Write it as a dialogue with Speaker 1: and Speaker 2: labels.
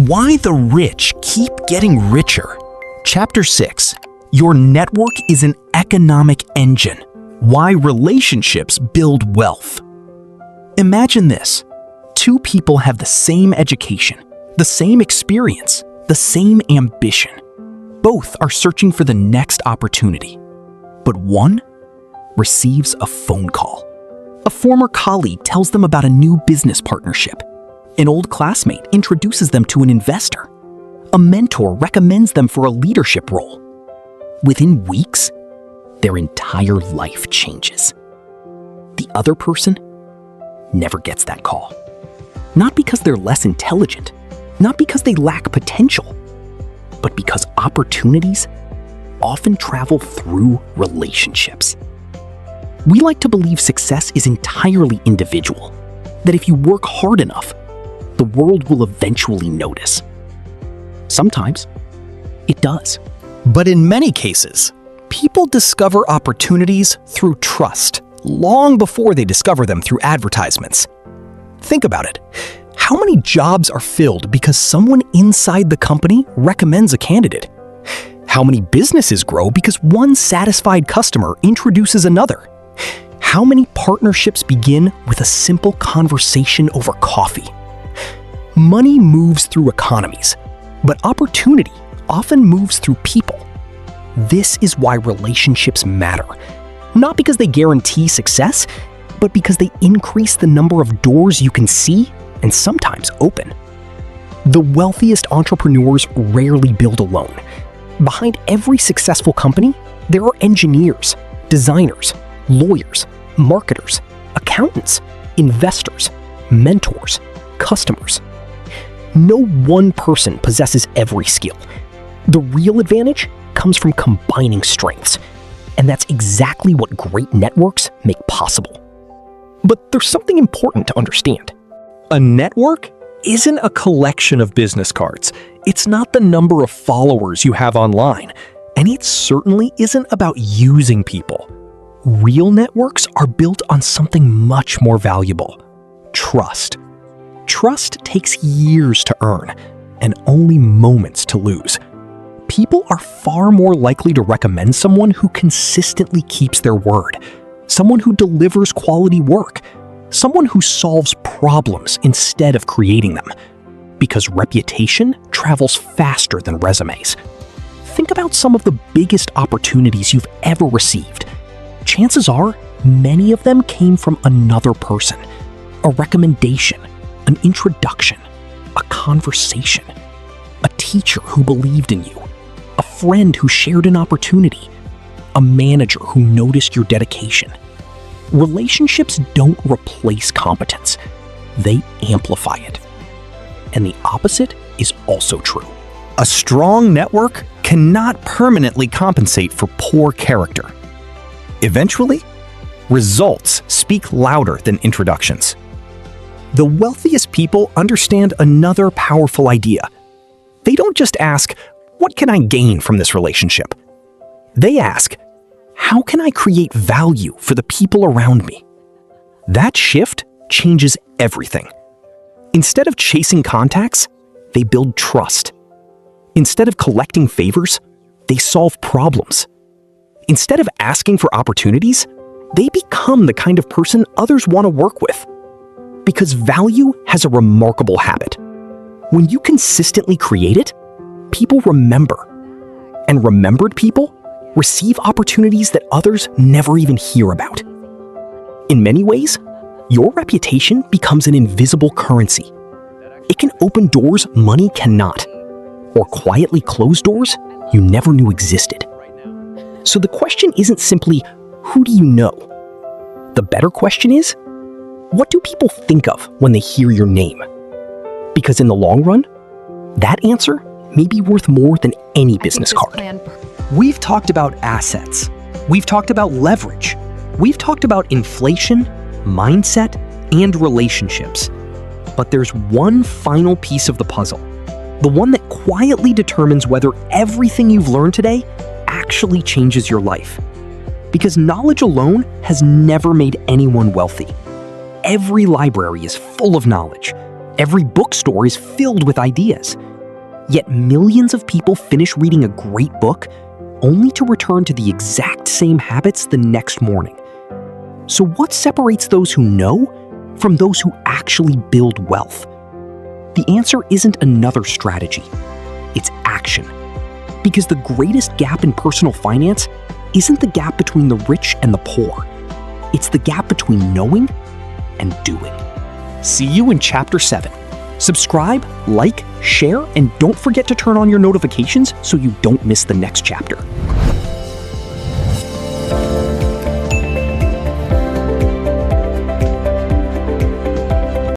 Speaker 1: Why the rich keep getting richer. Chapter 6. Your network is an economic engine. Why relationships build wealth. Imagine this. Two people have the same education, the same experience, the same ambition. Both are searching for the next opportunity. But one receives a phone call. A former colleague tells them about a new business partnership. An old classmate introduces them to an investor. A mentor recommends them for a leadership role. Within weeks, their entire life changes. The other person never gets that call. Not because they're less intelligent, not because they lack potential, but because opportunities often travel through relationships. We like to believe success is entirely individual, that if you work hard enough, the world will eventually notice. Sometimes it does. But in many cases, people discover opportunities through trust long before they discover them through advertisements. Think about it. How many jobs are filled because someone inside the company recommends a candidate? How many businesses grow because one satisfied customer introduces another? How many partnerships begin with a simple conversation over coffee? Money moves through economies, but opportunity often moves through people. This is why relationships matter. Not because they guarantee success, but because they increase the number of doors you can see and sometimes open. The wealthiest entrepreneurs rarely build alone. Behind every successful company, there are engineers, designers, lawyers, marketers, accountants, investors, mentors, customers. No one person possesses every skill. The real advantage comes from combining strengths, and that's exactly what great networks make possible. But there's something important to understand. A network isn't a collection of business cards. It's not the number of followers you have online, and it certainly isn't about using people. Real networks are built on something much more valuable: trust. Trust takes years to earn and only moments to lose. People are far more likely to recommend someone who consistently keeps their word, someone who delivers quality work, someone who solves problems instead of creating them, because reputation travels faster than resumes. Think about some of the biggest opportunities you've ever received. Chances are, many of them came from another person, a recommendation, an introduction, a conversation, a teacher who believed in you, a friend who shared an opportunity, a manager who noticed your dedication. Relationships don't replace competence, they amplify it. And the opposite is also true. A strong network cannot permanently compensate for poor character. Eventually, results speak louder than introductions. The wealthiest people understand another powerful idea. They don't just ask, "What can I gain from this relationship?" They ask, "How can I create value for the people around me?" That shift changes everything. Instead of chasing contacts, they build trust. Instead of collecting favors, they solve problems. Instead of asking for opportunities, they become the kind of person others want to work with. Because value has a remarkable habit. When you consistently create it, people remember. And remembered people receive opportunities that others never even hear about. In many ways, your reputation becomes an invisible currency. It can open doors money cannot, or quietly close doors you never knew existed. So the question isn't simply, who do you know? The better question is, what do people think of when they hear your name? Because in the long run, that answer may be worth more than any business card. We've talked about assets. We've talked about leverage. We've talked about inflation, mindset, and relationships. But there's one final piece of the puzzle, the one that quietly determines whether everything you've learned today actually changes your life. Because knowledge alone has never made anyone wealthy. Every library is full of knowledge. Every bookstore is filled with ideas. Yet millions of people finish reading a great book only to return to the exact same habits the next morning. So what separates those who know from those who actually build wealth? The answer isn't another strategy. It's action. Because the greatest gap in personal finance isn't the gap between the rich and the poor. It's the gap between knowing and doing. See you in Chapter 7. Subscribe, like, share, and don't forget to turn on your notifications so you don't miss the next chapter.